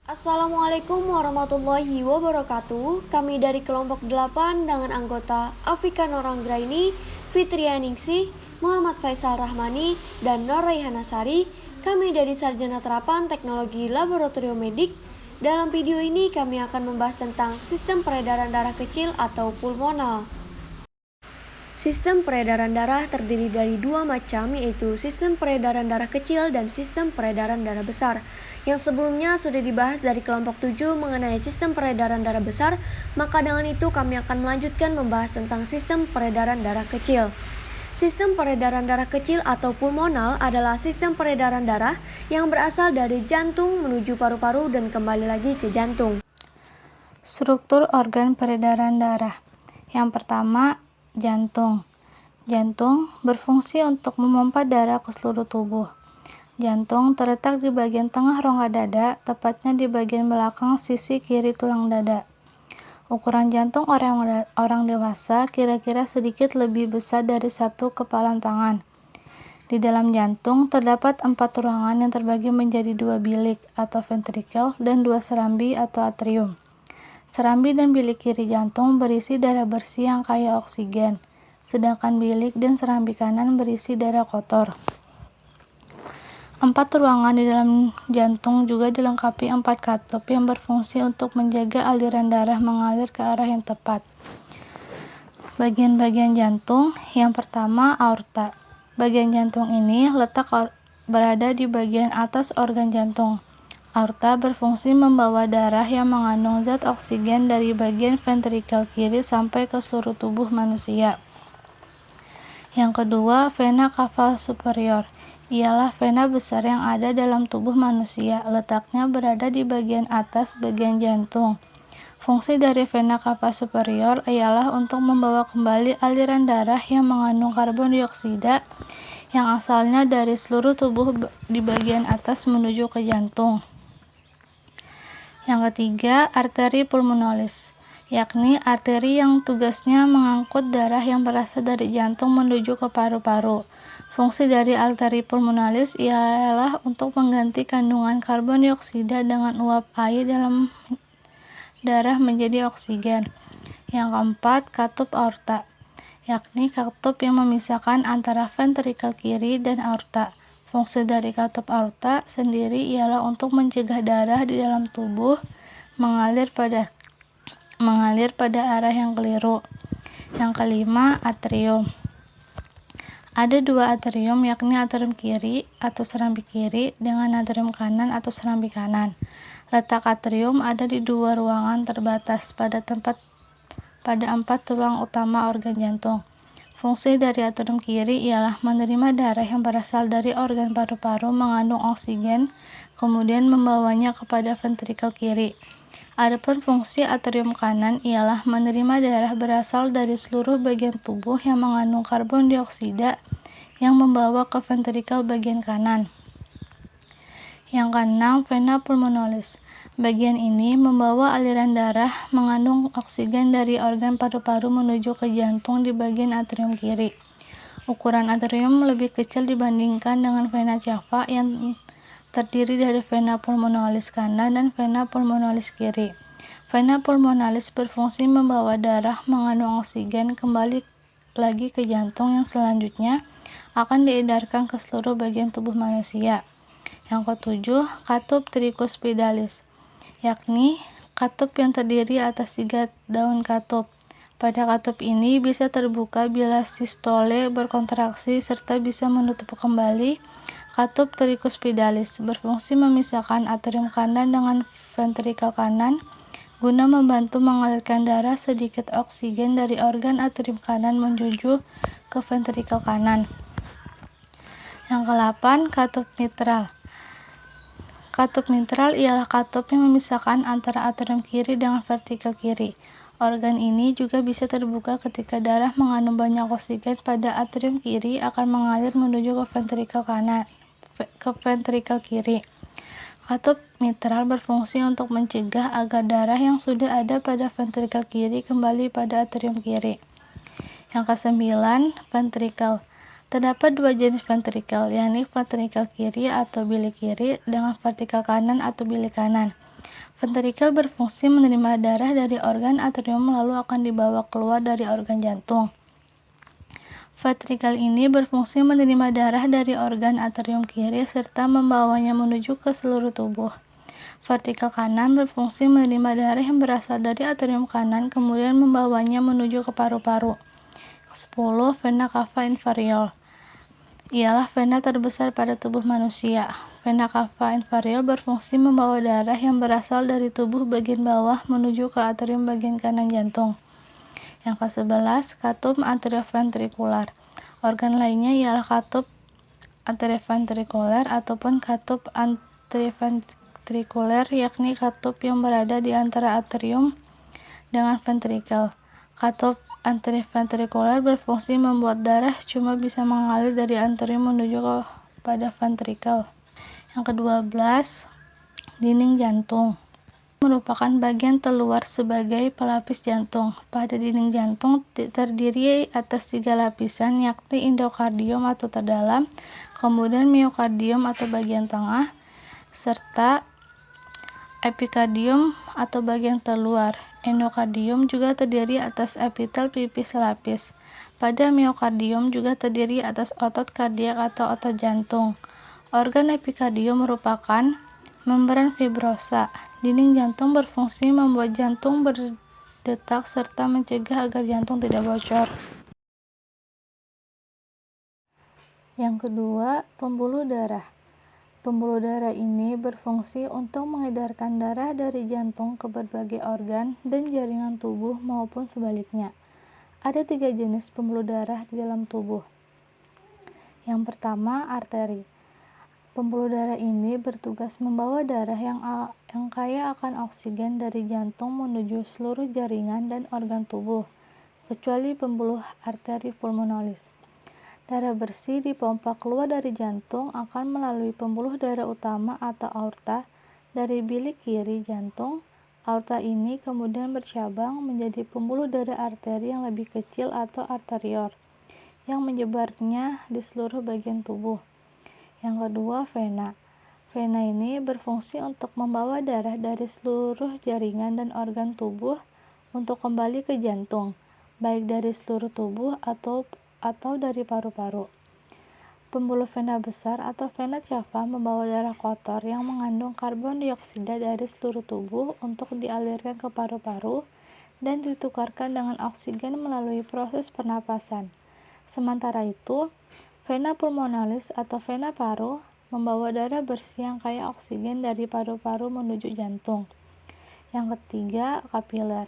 Assalamualaikum warahmatullahi wabarakatuh. Kami dari kelompok 8 dengan anggota Afika Noranggraini, Fitria Ningsih, Muhammad Faisal Rahmani, dan Nur Raihana Sari. Kami dari Sarjana Terapan Teknologi Laboratorium Medik. Dalam video ini kami akan membahas tentang sistem peredaran darah kecil atau pulmonal. Sistem peredaran darah terdiri dari dua macam, yaitu sistem peredaran darah kecil dan sistem peredaran darah besar. Yang sebelumnya sudah dibahas dari kelompok 7 mengenai sistem peredaran darah besar, maka dengan itu kami akan melanjutkan membahas tentang sistem peredaran darah kecil. Sistem peredaran darah kecil atau pulmonal adalah sistem peredaran darah yang berasal dari jantung menuju paru-paru dan kembali lagi ke jantung. Struktur organ peredaran darah. Yang pertama, jantung. Jantung berfungsi untuk memompa darah ke seluruh tubuh. Jantung terletak di bagian tengah rongga dada, tepatnya di bagian belakang sisi kiri tulang dada. Ukuran jantung orang dewasa kira-kira sedikit lebih besar dari satu kepalan tangan. Di dalam jantung terdapat 4 ruangan yang terbagi menjadi 2 bilik atau ventrikel dan 2 serambi atau atrium. Serambi dan bilik kiri jantung berisi darah bersih yang kaya oksigen, sedangkan bilik dan serambi kanan berisi darah kotor. 4 ruangan di dalam jantung juga dilengkapi 4 katup yang berfungsi untuk menjaga aliran darah mengalir ke arah yang tepat. Bagian-bagian jantung. Yang pertama, aorta. Bagian jantung ini berada di bagian atas organ jantung. Aorta berfungsi membawa darah yang mengandung zat oksigen dari bagian ventrikel kiri sampai ke seluruh tubuh manusia. Yang kedua, vena cava superior. Ialah vena besar yang ada dalam tubuh manusia. Letaknya berada di bagian atas bagian jantung. Fungsi dari vena cava superior ialah untuk membawa kembali aliran darah yang mengandung karbon dioksida yang asalnya dari seluruh tubuh di bagian atas menuju ke jantung. Yang ketiga, arteri pulmonalis, yakni arteri yang tugasnya mengangkut darah yang berasal dari jantung menuju ke paru-paru. Fungsi dari arteri pulmonalis ialah untuk mengganti kandungan karbon dioksida dengan uap air dalam darah menjadi oksigen. Yang keempat, katup aorta, yakni katup yang memisahkan antara ventrikel kiri dan aorta. Fungsi dari katup aorta sendiri ialah untuk mencegah darah di dalam tubuh mengalir pada arah yang keliru. Yang kelima, atrium. Ada 2 atrium, yakni atrium kiri atau serambi kiri dengan atrium kanan atau serambi kanan. Letak atrium ada di 2 ruangan terbatas pada 4 ruang utama organ jantung. Fungsi dari atrium kiri ialah menerima darah yang berasal dari organ paru-paru mengandung oksigen, kemudian membawanya kepada ventrikel kiri. Adapun fungsi atrium kanan ialah menerima darah berasal dari seluruh bagian tubuh yang mengandung karbon dioksida yang membawa ke ventrikel bagian kanan. Yang keenam, vena pulmonalis. Bagian ini membawa aliran darah mengandung oksigen dari organ paru-paru menuju ke jantung di bagian atrium kiri. Ukuran atrium lebih kecil dibandingkan dengan vena cava yang terdiri dari vena pulmonalis kanan dan vena pulmonalis kiri. Vena pulmonalis berfungsi membawa darah mengandung oksigen kembali lagi ke jantung yang selanjutnya akan diedarkan ke seluruh bagian tubuh manusia. Yang ketujuh, katup tricuspidalis, yakni katup yang terdiri atas 3 daun katup. Pada katup ini bisa terbuka bila sistole berkontraksi serta bisa menutup kembali. Katup tricuspidalis berfungsi memisahkan atrium kanan dengan ventrikel kanan guna membantu mengalirkan darah sedikit oksigen dari organ atrium kanan menuju ke ventrikel kanan. Yang ke-8, katup mitral. Katup mitral ialah katup yang memisahkan antara atrium kiri dengan ventrikel kiri. Organ ini juga bisa terbuka ketika darah mengandung banyak oksigen pada atrium kiri akan mengalir menuju ke ventrikel kiri. Katup mitral berfungsi untuk mencegah agar darah yang sudah ada pada ventrikel kiri kembali pada atrium kiri. Yang ke-9, ventrikel. Terdapat 2 jenis ventrikel, yakni ventrikel kiri atau bilik kiri dengan ventrikel kanan atau bilik kanan. Ventrikel berfungsi menerima darah dari organ atrium lalu akan dibawa keluar dari organ jantung. Ventrikel ini berfungsi menerima darah dari organ atrium kiri serta membawanya menuju ke seluruh tubuh. Ventrikel kanan berfungsi menerima darah yang berasal dari atrium kanan kemudian membawanya menuju ke paru-paru. 10. Vena cava inferior ialah vena terbesar pada tubuh manusia. Vena cava inferior berfungsi membawa darah yang berasal dari tubuh bagian bawah menuju ke atrium bagian kanan jantung. Yang ke-11, katup atrioventrikular. Organ lainnya ialah katup atrioventrikular ataupun katup atrioventrikuler, yakni katup yang berada di antara atrium dengan ventrikel. Katup atrioventrikular berfungsi membuat darah cuma bisa mengalir dari atrium menuju pada ventrikel. Yang ke-12, dinding jantung merupakan bagian terluar sebagai pelapis jantung. Pada dinding jantung terdiri atas 3 lapisan, yakni endokardium atau terdalam, kemudian miokardium atau bagian tengah, serta epikardium atau bagian terluar. Endokardium juga terdiri atas epitel pipih selapis. Pada miokardium juga terdiri atas otot kardiak atau otot jantung. Organ epikardium merupakan membran fibrosa. Dinding jantung berfungsi membuat jantung berdetak serta mencegah agar jantung tidak bocor. Yang kedua, pembuluh darah. Pembuluh darah ini berfungsi untuk mengedarkan darah dari jantung ke berbagai organ dan jaringan tubuh maupun sebaliknya. Ada 3 jenis pembuluh darah di dalam tubuh. Yang pertama, arteri. Pembuluh darah ini bertugas membawa darah yang kaya akan oksigen dari jantung menuju seluruh jaringan dan organ tubuh, kecuali pembuluh arteri pulmonalis. Darah bersih dipompa keluar dari jantung akan melalui pembuluh darah utama atau aorta dari bilik kiri jantung. Aorta ini kemudian bercabang menjadi pembuluh darah arteri yang lebih kecil atau arterior, yang menyebarnya di seluruh bagian tubuh. Yang kedua, vena. Vena ini berfungsi untuk membawa darah dari seluruh jaringan dan organ tubuh untuk kembali ke jantung, baik dari seluruh tubuh atau dari paru-paru. Pembuluh vena besar atau vena cava membawa darah kotor yang mengandung karbon dioksida dari seluruh tubuh untuk dialirkan ke paru-paru dan ditukarkan dengan oksigen melalui proses pernapasan. Sementara itu, vena pulmonalis atau vena paru membawa darah bersih yang kaya oksigen dari paru-paru menuju jantung. Yang ketiga, kapiler.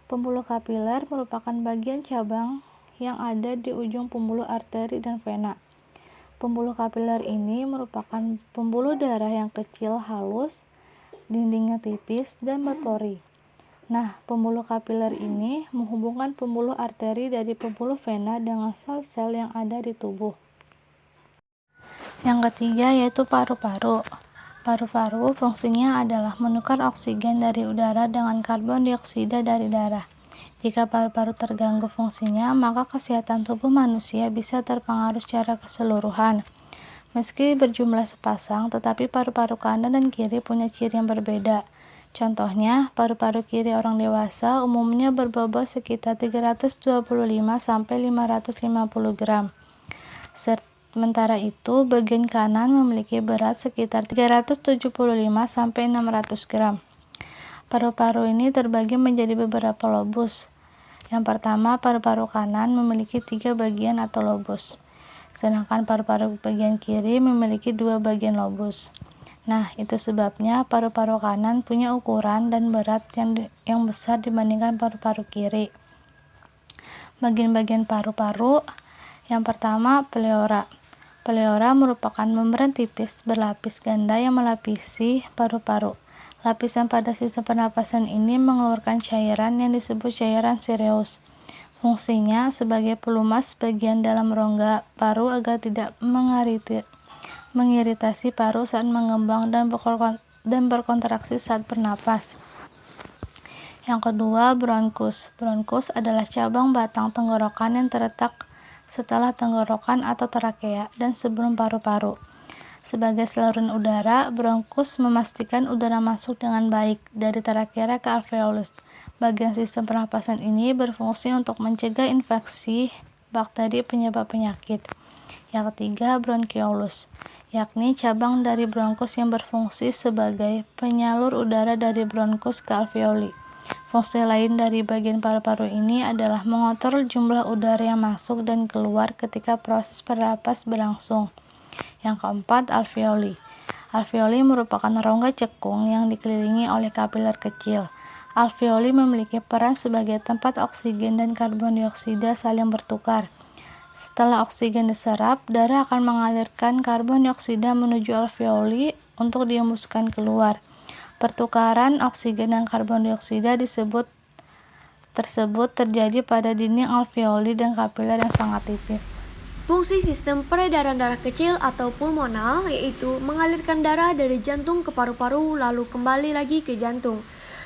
Pembuluh kapiler merupakan bagian cabang yang ada di ujung pembuluh arteri dan vena. Pembuluh kapiler ini merupakan pembuluh darah yang kecil halus, dindingnya tipis dan berpori. Nah, pembuluh kapiler ini menghubungkan pembuluh arteri dari pembuluh vena dengan sel-sel yang ada di tubuh. Yang ketiga yaitu paru-paru. Paru-paru fungsinya adalah menukar oksigen dari udara dengan karbon dioksida dari darah. Jika paru-paru terganggu fungsinya, maka kesehatan tubuh manusia bisa terpengaruh secara keseluruhan. Meski berjumlah sepasang, tetapi paru-paru kanan dan kiri punya ciri yang berbeda. Contohnya, paru-paru kiri orang dewasa umumnya berbobot sekitar 325 sampai 550 gram. Sementara itu, bagian kanan memiliki berat sekitar 375 sampai 600 gram. Paru-paru ini terbagi menjadi beberapa lobus. Yang pertama, paru-paru kanan memiliki 3 bagian atau lobus, sedangkan paru-paru bagian kiri memiliki 2 bagian lobus. Nah, itu sebabnya paru-paru kanan punya ukuran dan berat yang besar dibandingkan paru-paru kiri. Bagian-bagian paru-paru, yang pertama, pleura. Pleura merupakan membran tipis berlapis ganda yang melapisi paru-paru. Lapisan pada sistem pernapasan ini mengeluarkan cairan yang disebut cairan sereus. Fungsinya sebagai pelumas bagian dalam rongga paru agar tidak mengiritasi paru saat mengembang dan berkontraksi saat bernapas. Yang kedua, bronkus. Bronkus adalah cabang batang tenggorokan yang terletak setelah tenggorokan atau trakea dan sebelum paru-paru. Sebagai saluran udara, bronkus memastikan udara masuk dengan baik dari trakea ke alveolus. Bagian sistem pernapasan ini berfungsi untuk mencegah infeksi bakteri penyebab penyakit. Yang ketiga, bronkiolus, yakni cabang dari bronkus yang berfungsi sebagai penyalur udara dari bronkus ke alveoli. Fungsi lain dari bagian paru-paru ini adalah mengontrol jumlah udara yang masuk dan keluar ketika proses pernapas berlangsung. Yang keempat, alveoli. Alveoli merupakan rongga cekung yang dikelilingi oleh kapiler kecil. Alveoli memiliki peran sebagai tempat oksigen dan karbon dioksida saling bertukar. Setelah oksigen diserap, darah akan mengalirkan karbon dioksida menuju alveoli untuk dihembuskan keluar. Pertukaran oksigen dan karbon dioksida tersebut terjadi pada dinding alveoli dan kapiler yang sangat tipis. Fungsi sistem peredaran darah kecil atau pulmonal yaitu mengalirkan darah dari jantung ke paru-paru lalu kembali lagi ke jantung.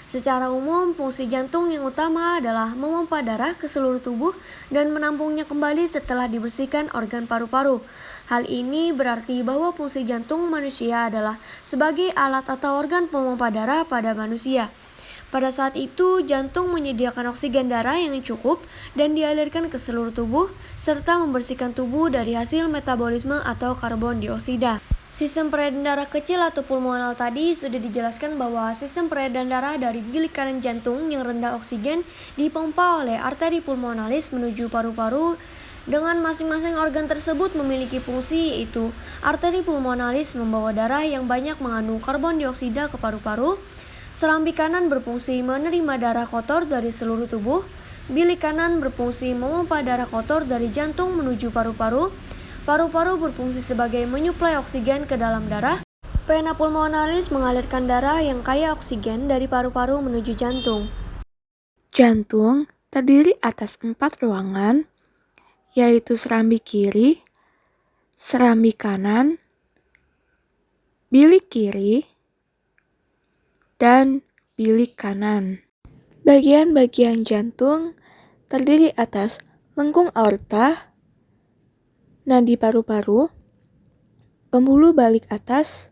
Secara umum, fungsi jantung yang utama adalah memompa darah ke seluruh tubuh dan menampungnya kembali setelah dibersihkan organ paru-paru. Hal ini berarti bahwa fungsi jantung manusia adalah sebagai alat atau organ pemompa darah pada manusia. Pada saat itu, jantung menyediakan oksigen darah yang cukup dan dialirkan ke seluruh tubuh, serta membersihkan tubuh dari hasil metabolisme atau karbon dioksida. Sistem peredaran darah kecil atau pulmonal tadi sudah dijelaskan bahwa sistem peredaran darah dari bilik kanan jantung yang rendah oksigen dipompa oleh arteri pulmonalis menuju paru-paru dengan masing-masing organ tersebut memiliki fungsi yaitu arteri pulmonalis membawa darah yang banyak mengandung karbon dioksida ke paru-paru, serambi kanan berfungsi menerima darah kotor dari seluruh tubuh, bilik kanan berfungsi memompa darah kotor dari jantung menuju paru-paru, paru-paru berfungsi sebagai menyuplai oksigen ke dalam darah, vena pulmonalis mengalirkan darah yang kaya oksigen dari paru-paru menuju jantung. Jantung terdiri atas 4 ruangan, yaitu serambi kiri, serambi kanan, bilik kiri, dan bilik kanan. Bagian-bagian jantung terdiri atas lengkung aorta, nadi paru-paru, pembuluh balik atas,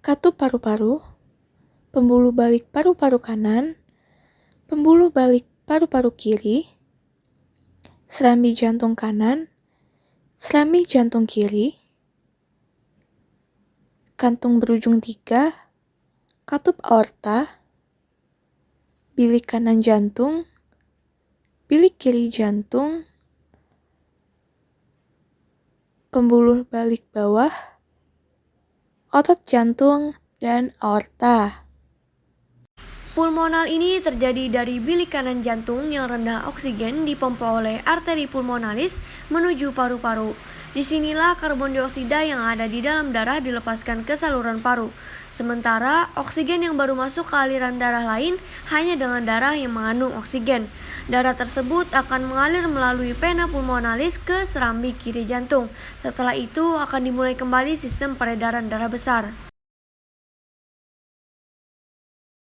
katup paru-paru, pembuluh balik paru-paru kanan, pembuluh balik paru-paru kiri, serambi jantung kanan, serambi jantung kiri, kantung berujung 3, katup aorta, bilik kanan jantung, bilik kiri jantung, pembuluh balik bawah, otot jantung, dan aorta. Pulmonal ini terjadi dari bilik kanan jantung yang rendah oksigen dipompa oleh arteri pulmonalis menuju paru-paru. Disinilah karbon dioksida yang ada di dalam darah dilepaskan ke saluran paru. Sementara oksigen yang baru masuk ke aliran darah lain hanya dengan darah yang mengandung oksigen. Darah tersebut akan mengalir melalui vena pulmonalis ke serambi kiri jantung. Setelah itu akan dimulai kembali sistem peredaran darah besar.